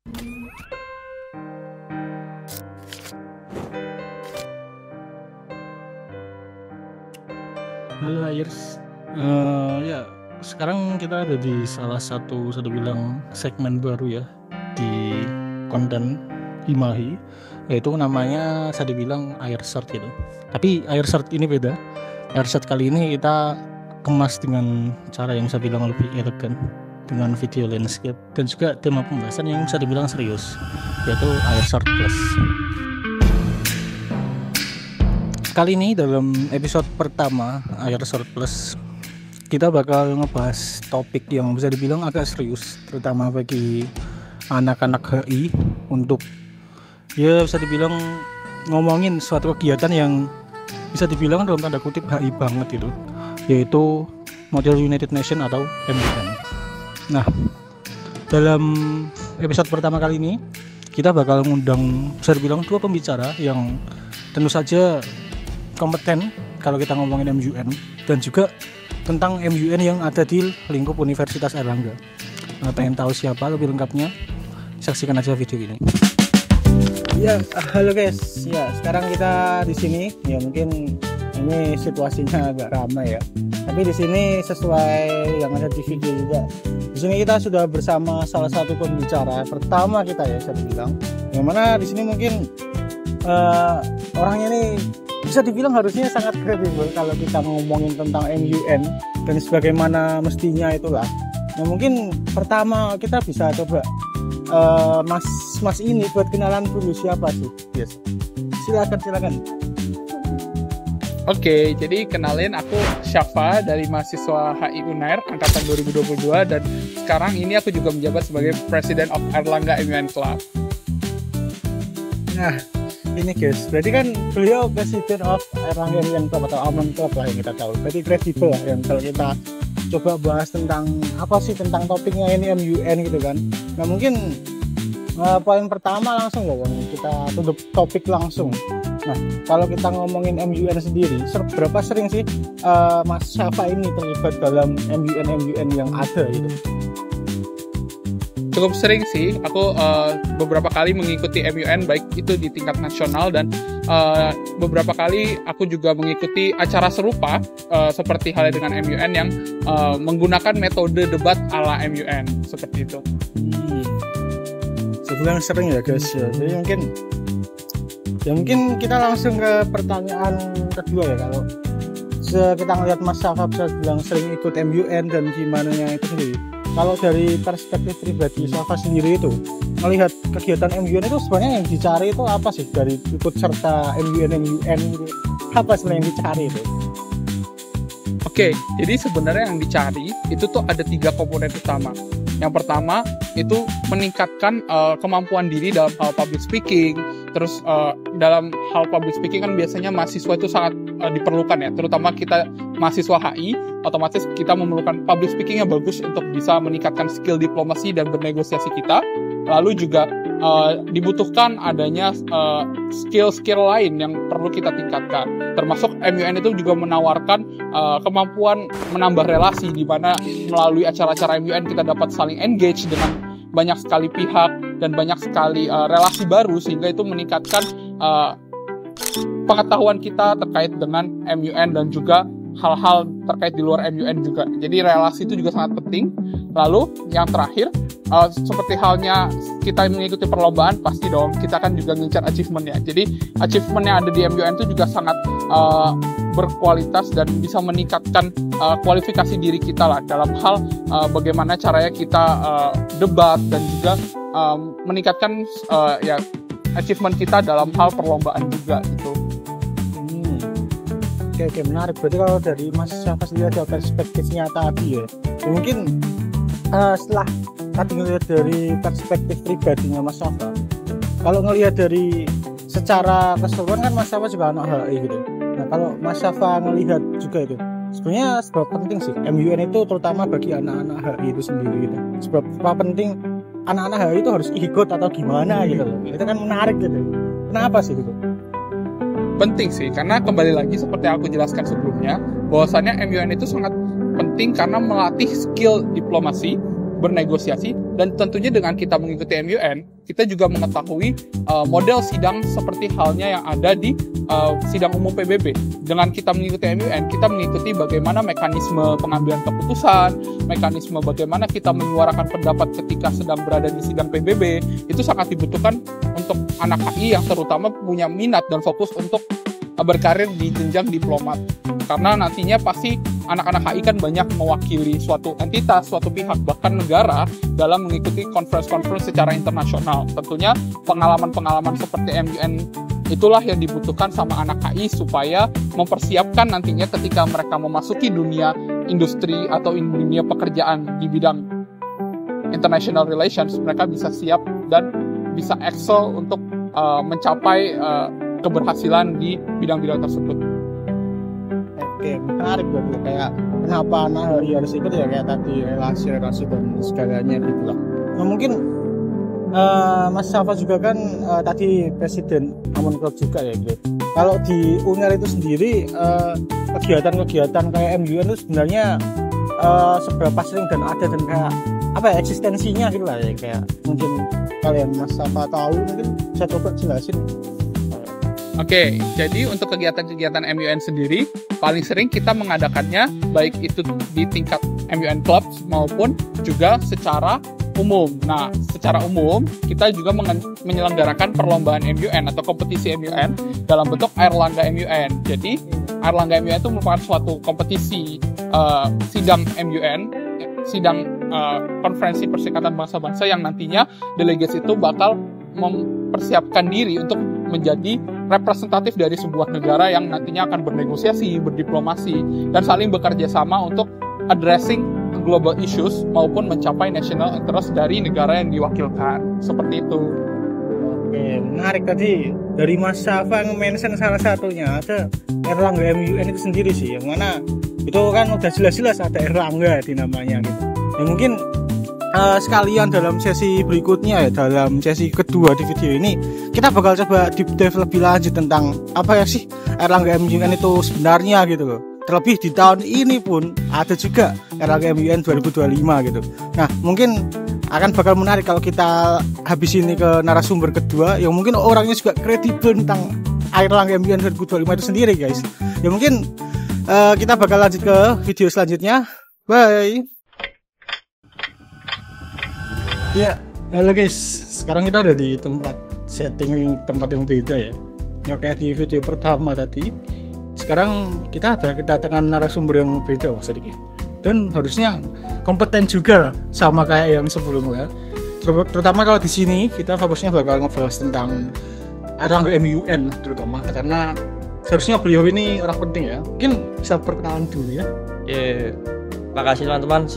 Halo Ayers. Ya sekarang kita ada di salah satu bilang segmen baru ya di konten Himahi, yaitu namanya saya dibilang Airshot gitu. Tapi Airshot ini beda. Airshot kali ini kita kemas dengan cara yang saya bilang lebih elegan, dengan video landscape dan juga tema pembahasan yang bisa dibilang serius, yaitu Airshot Plus. Kali ini dalam episode pertama Airshot Plus kita bakal ngebahas topik yang bisa dibilang agak serius, terutama bagi anak-anak HI, untuk ya bisa dibilang ngomongin suatu kegiatan yang bisa dibilang dalam tanda kutip HI banget itu, yaitu Model United Nation atau MUN. Nah, dalam episode pertama kali ini kita bakal ngundang bisa dibilang dua pembicara yang tentu saja kompeten kalau kita ngomongin MUN, dan juga tentang MUN yang ada di lingkup Universitas Airlangga. Pengen tahu siapa lebih lengkapnya? Saksikan aja video ini. Ya, halo guys. Ya, sekarang kita di sini. Ya mungkin ini situasinya agak ramai ya. Tapi di sini sesuai yang ada di video juga. Di sini kita sudah bersama salah satu pembicara pertama kita ya, saya bilang. Yang mana di sini mungkin orangnya ini bisa dibilang harusnya sangat kredibel kalau kita ngomongin tentang MUN dan sebagaimana mestinya itulah. Nah, mungkin pertama kita bisa coba mas ini buat kenalan dulu siapa sih? Yes. Silakan. Oke, jadi kenalin, aku Syafa dari mahasiswa HI Unair angkatan 2022, dan sekarang ini aku juga menjabat sebagai President of Airlangga MUN Club. Nah, ini guys, berarti kan beliau President of Airlangga MUN Club atau Alman Club lah yang kita tahu. Berarti kredibel lah yang kalau kita coba bahas tentang apa sih tentang topiknya ini MUN gitu kan. Nah mungkin poin pertama langsung ya kan, kita tutup topik langsung. Nah kalau kita ngomongin MUN sendiri, seberapa sering sih Mas Syafa ini terlibat dalam MUN yang ada gitu? Cukup sering sih, aku beberapa kali mengikuti MUN, baik itu di tingkat nasional, dan beberapa kali aku juga mengikuti acara serupa seperti halnya dengan MUN yang menggunakan metode debat ala MUN seperti itu. Sebulan sering ya guys ya. Jadi mungkin kita langsung ke pertanyaan kedua ya. Kalau kita ngelihat Mas Syafa bisa bilang sering ikut MUN dan gimana nya itu sendiri. Kalau dari perspektif pribadi Syafa sendiri itu melihat kegiatan MUN itu sebenarnya yang dicari itu apa sih dari ikut serta MUN gitu? Apa sebenarnya yang dicari itu? Oke, jadi sebenarnya yang dicari itu tuh ada 3 komponen utama. Yang pertama itu meningkatkan kemampuan diri dalam hal public speaking. Terus dalam hal public speaking kan biasanya mahasiswa itu sangat diperlukan ya, terutama kita mahasiswa HI, otomatis kita memerlukan public speaking yang bagus untuk bisa meningkatkan skill diplomasi dan bernegosiasi kita. Lalu juga dibutuhkan adanya skill-skill lain yang perlu kita tingkatkan. Termasuk MUN itu juga menawarkan kemampuan menambah relasi, di mana melalui acara-acara MUN kita dapat saling engage dengan banyak sekali pihak dan banyak sekali relasi baru, sehingga itu meningkatkan pengetahuan kita terkait dengan MUN dan juga hal-hal terkait di luar MUN juga. Jadi relasi itu juga sangat penting. Lalu yang terakhir, seperti halnya kita mengikuti perlombaan, pasti dong kita kan juga ngincar achievement-nya. Jadi achievement yang ada di MUN itu juga sangat berkualitas dan bisa meningkatkan kualifikasi diri kita lah dalam hal bagaimana caranya kita debat dan juga meningkatkan ya achievement kita dalam hal perlombaan juga gitu. Oke, menarik. Berarti kalau dari Mas Syafa sendiri ada perspektifnya tadi ya. Mungkin setelah tadi ngelihat dari perspektif pribadinya Mas Syafa, kalau ngelihat dari secara keseluruhan kan Mas Syafa juga anak HI gitu. Nah kalau Mas Syafa ngelihat juga itu, sebenarnya seberapa penting sih MUN itu terutama bagi anak-anak HI itu sendiri gitu. Seberapa penting anak-anak HI itu harus ikut atau gimana gitu loh. Itu kan menarik gitu. Kenapa sih gitu? Penting sih, karena kembali lagi seperti aku jelaskan sebelumnya, bahwasannya MUN itu sangat penting karena melatih skill diplomasi, bernegosiasi, Dan tentunya dengan kita mengikuti MUN, kita juga mengetahui model sidang seperti halnya yang ada di sidang umum PBB. Dengan kita mengikuti MUN, kita mengikuti bagaimana mekanisme pengambilan keputusan, mekanisme bagaimana kita menyuarakan pendapat ketika sedang berada di sidang PBB. Itu sangat dibutuhkan untuk anak HI yang terutama punya minat dan fokus untuk berkarir di jenjang diplomat. Karena nantinya pasti anak-anak HI kan banyak mewakili suatu entitas, suatu pihak, bahkan negara dalam mengikuti conference-conference secara internasional. Tentunya pengalaman-pengalaman seperti MUN itulah yang dibutuhkan sama anak HI supaya mempersiapkan nantinya ketika mereka memasuki dunia industri atau dunia pekerjaan di bidang international relations, mereka bisa siap dan bisa excel untuk mencapai keberhasilan di bidang-bidang tersebut. Oke, menarik banget kayak kenapa anak HI harus ikut ya, kayak tadi relasi dan segalanya gitu lah. Nah, mungkin Mas Safa juga kan tadi presiden Amon Club juga ya gitu. Kalau di UNER itu sendiri kegiatan-kegiatan kayak MUN itu sebenarnya seberapa sering dan ada dan kayak apa ya eksistensinya gitu lah ya, kayak mungkin kalian Mas Safa tahu, mungkin saya coba jelasin. Oke, jadi untuk kegiatan-kegiatan MUN sendiri, paling sering kita mengadakannya baik itu di tingkat MUN Club maupun juga secara umum. Nah, secara umum, kita juga menyelenggarakan perlombaan MUN atau kompetisi MUN dalam bentuk Airlangga MUN. Jadi, Airlangga MUN itu merupakan suatu kompetisi sidang MUN, sidang konferensi Perserikatan Bangsa-Bangsa yang nantinya delegates itu bakal mempersiapkan diri untuk menjadi representatif dari sebuah negara yang nantinya akan bernegosiasi, berdiplomasi, dan saling bekerja sama untuk addressing global issues maupun mencapai national interest dari negara yang diwakilkan. Seperti itu. Oke, menarik tadi dari Mas Safa nge-mention salah satunya ada Airlangga MUN itu sendiri sih, yang mana itu kan udah jelas-jelas ada Airlangga di namanya gitu. Ya mungkin sekalian dalam sesi berikutnya ya, dalam sesi kedua di video ini kita bakal coba deep dive lebih lanjut tentang apa ya sih Airlangga MUN itu sebenarnya gitu loh. Terlebih di tahun ini pun ada juga Airlangga MUN 2025 gitu. Nah, mungkin akan bakal menarik kalau kita habis ini ke narasumber kedua yang mungkin orangnya juga kredibel tentang Airlangga MUN 2025 itu sendiri guys. Ya mungkin kita bakal lanjut ke video selanjutnya. Bye. Ya, halo guys. Sekarang kita ada di tempat yang beda ya. Ya kayak di video pertama tadi. Sekarang kita ada kedatangan narasumber yang beda sedikit. Dan harusnya kompeten juga sama kayak yang sebelumnya. Terutama kalau di sini kita fokusnya bakal ngebahas tentang Airlangga MUN terutama karena seharusnya beliau ini orang penting ya. Mungkin bisa perkenalan dulu ya. Makasih teman-teman.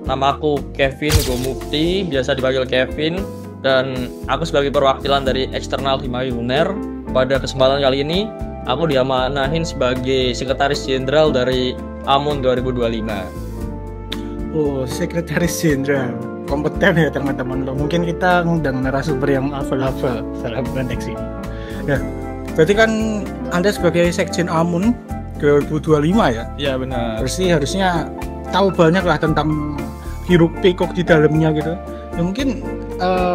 Nama aku Kevin Gomukti, biasa dipanggil Kevin, dan aku sebagai perwakilan dari eksternal Himai UNER. Pada kesempatan kali ini, aku diamanahin sebagai sekretaris jenderal dari AMUN 2025. Oh, sekretaris jenderal, kompeten ya teman-teman. Mungkin kita ngundang narasumber yang hafal-hafal dalam konteks ini. Ya, berarti kan Anda sebagai sekjen AMUN 2025 ya? Iya benar. Berarti harusnya tahu banyak lah tentang hiruk pikuk di dalamnya gitu. Ya mungkin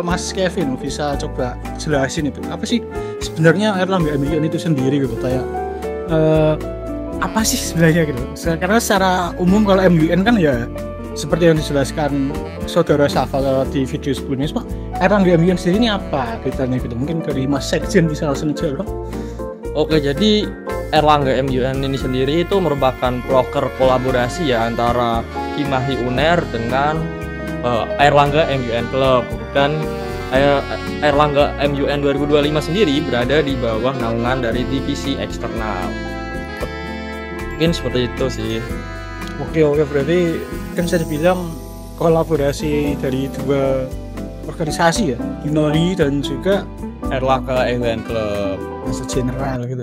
Mas Kevin bisa coba jelasin itu apa sih sebenarnya Airlangga MUN itu sendiri gitu, kayak apa sih sebenarnya gitu. Karena secara umum kalau MUN kan ya seperti yang dijelaskan saudara Safa di video sebelumnya, Airlangga MUN sendiri ini apa ceritanya gitu. Mungkin dari Mas Sekjen bisa langsung jawab. Oke, jadi Airlangga MUN ini sendiri itu merupakan broker kolaborasi ya antara Himahi UNER dengan Airlangga MUN Club. Dan Airlangga MUN 2025 sendiri berada di bawah naungan dari divisi eksternal. Mungkin seperti itu sih. Oke, berarti kan bisa dibilang kolaborasi dari dua organisasi ya, Himahi dan juga Airlangga MUN Club general gitu.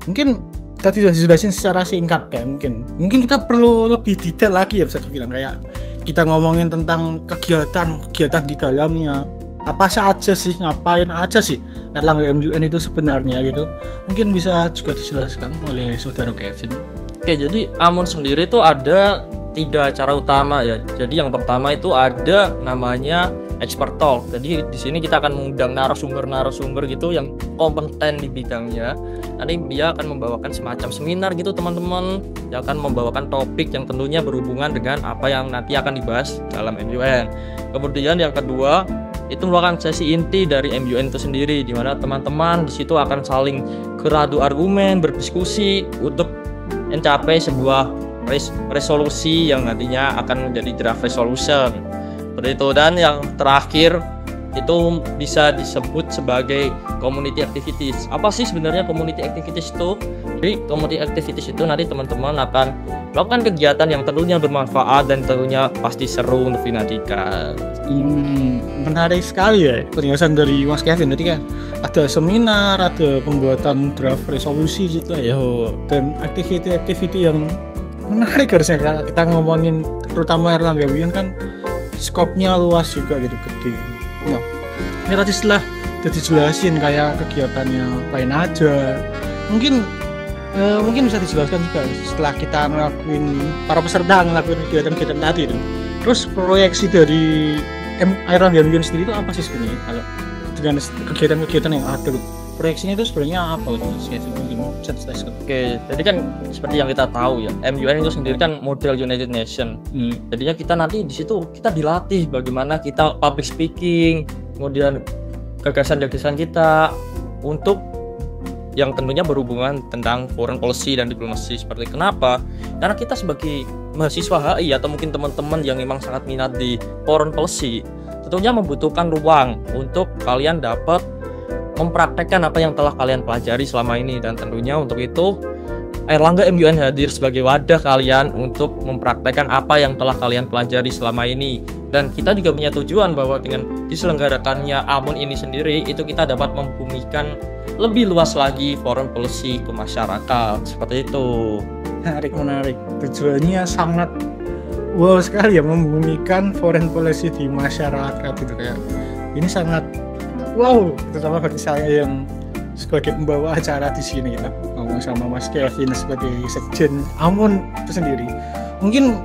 Mungkin tadi sudah dijelasin secara singkat ya, mungkin kita perlu lebih detail lagi ya, bisa dibilang kayak kita ngomongin tentang kegiatan di dalamnya, apa saja sih, ngapain aja sih Airlangga MUN itu sebenarnya gitu. Mungkin bisa juga dijelaskan oleh saudara Kevin. Oke, jadi AMUN sendiri itu ada 3 acara utama ya. Jadi yang pertama itu ada namanya Expert Talk. Jadi di sini kita akan mengundang narasumber gitu yang kompeten di bidangnya. Nanti dia akan membawakan semacam seminar gitu teman-teman, yang akan membawakan topik yang tentunya berhubungan dengan apa yang nanti akan dibahas dalam MUN. Kemudian yang kedua itu merupakan sesi inti dari MUN itu sendiri, di mana teman-teman di situ akan saling beradu argumen, berdiskusi untuk mencapai sebuah resolusi yang nantinya akan menjadi draft resolution seperti itu. Dan yang terakhir itu bisa disebut sebagai community activities. Apa sih sebenarnya community activities itu? Jadi community activities itu nanti teman-teman akan melakukan kegiatan yang tentunya bermanfaat dan tentunya pasti seru untuk dinantikan. Menarik sekali ya penjelasan dari Mas Kevin. Tadi kan ada seminar, ada pembuatan draft resolusi gitu ya, dan aktiviti-aktiviti yang menarik harusnya. Kalau kita ngomongin terutama Erlangga MUN kan skopnya luas juga gitu, gede. Nah, ini tadi setelah dijelasin kayak kegiatannya lain aja, mungkin bisa dijelaskan juga setelah kita ngelakuin, para peserta ngelakuin kegiatan-kegiatan tadi itu. Terus proyeksi dari Erlangga MUN sendiri itu apa sih sebenarnya? Kalau dengan kegiatan-kegiatan yang ada, proyeksinya itu sebenarnya apa gitu? Bisa dijelaskan. Oke, jadi kan seperti yang kita tahu ya, MUN itu sendiri kan model United Nation. Jadinya kita nanti di situ kita dilatih bagaimana kita public speaking, kemudian gagasan-gagasan kita untuk yang tentunya berhubungan tentang foreign policy dan diplomasi. Seperti kenapa? Karena kita sebagai mahasiswa HI atau mungkin teman-teman yang memang sangat minat di foreign policy, tentunya membutuhkan ruang untuk kalian dapat mempraktekkan apa yang telah kalian pelajari selama ini. Dan tentunya untuk itu Erlangga MUN hadir sebagai wadah kalian untuk mempraktekkan apa yang telah kalian pelajari selama ini. Dan kita juga punya tujuan bahwa dengan diselenggarakannya AMUN ini sendiri, itu kita dapat membumikan lebih luas lagi foreign policy ke masyarakat. Seperti itu. Menarik. Tujuannya sangat wow sekali ya, membumikan foreign policy di masyarakat gitu. Kayak ini sangat wow, terutama bagi saya yang sebagai pembawa acara di sini, kita ngomong sama Mas Kevin sebagai sekjen AMUN itu sendiri. Mungkin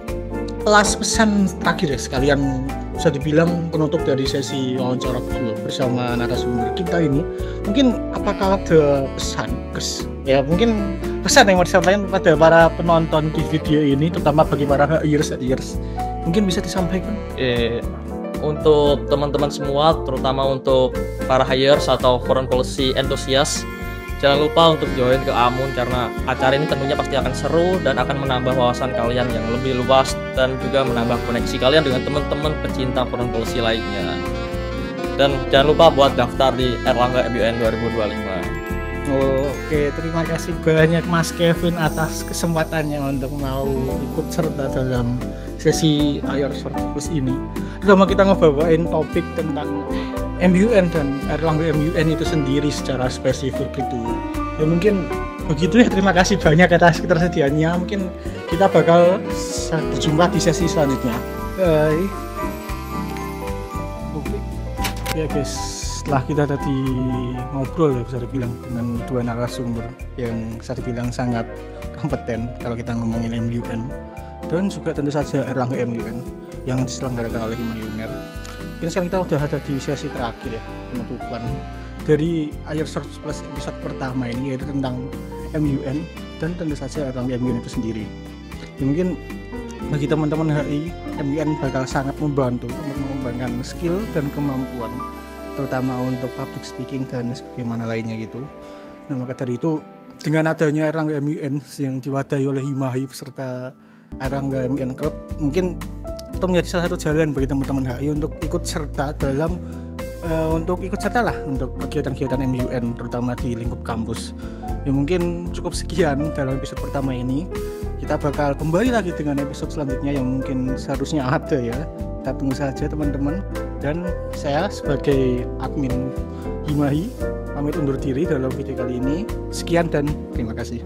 last pesan terakhir ya, sekalian bisa dibilang penutup dari sesi wawancara kedua bersama narasumber kita ini. Mungkin apakah ada pesan ya, mungkin pesan yang mau disampaikan pada para penonton di video ini, terutama bagi para HIers, mungkin bisa disampaikan? Untuk teman-teman semua, terutama untuk para hires atau foreign policy enthusiast, jangan lupa untuk join ke AMUN karena acara ini tentunya pasti akan seru dan akan menambah wawasan kalian yang lebih luas dan juga menambah koneksi kalian dengan teman-teman pecinta foreign policy lainnya. Dan jangan lupa buat daftar di Erlangga MUN 2025. Oke, terima kasih banyak Mas Kevin atas kesempatannya untuk mau ikut serta dalam sesi IR Plus ini. Pertama kita ngebawain topik tentang MUN dan Erlangga MUN itu sendiri secara spesifik gitu. Ya mungkin begitu ya, terima kasih banyak atas ketersediaannya. Mungkin kita bakal berjumpa di sesi selanjutnya. Bye. Oke. Ya guys, setelah kita tadi ngobrol ya, bisa dibilang dengan dua narasumber yang bisa dibilang sangat kompeten kalau kita ngomongin MUN, dan juga tentu saja Erlangga MUN yang diselenggarakan oleh Himayuner. Ini sekarang kita udah ada di sesi terakhir ya, penutupan dari IR Plus episode pertama ini, yaitu tentang MUN dan tentu saja Erlangga MUN itu sendiri. Ya, mungkin bagi teman-teman HI, MUN bakal sangat membantu untuk mengembangkan skill dan kemampuan, terutama untuk public speaking dan sebagaimana lainnya gitu. Nah, maka dari itu dengan adanya Erlangga MUN yang diwadahi oleh Himahi beserta Erlangga MUN Club, mungkin itu menjadi salah satu jalan bagi teman-teman HI untuk ikut serta dalam untuk kegiatan-kegiatan MUN, terutama di lingkup kampus. Ya mungkin cukup sekian dalam episode pertama ini. Kita bakal kembali lagi dengan episode selanjutnya yang mungkin seharusnya ada ya. Kita tunggu saja teman-teman. Dan saya sebagai admin Himahi pamit undur diri dalam video kali ini. Sekian dan terima kasih.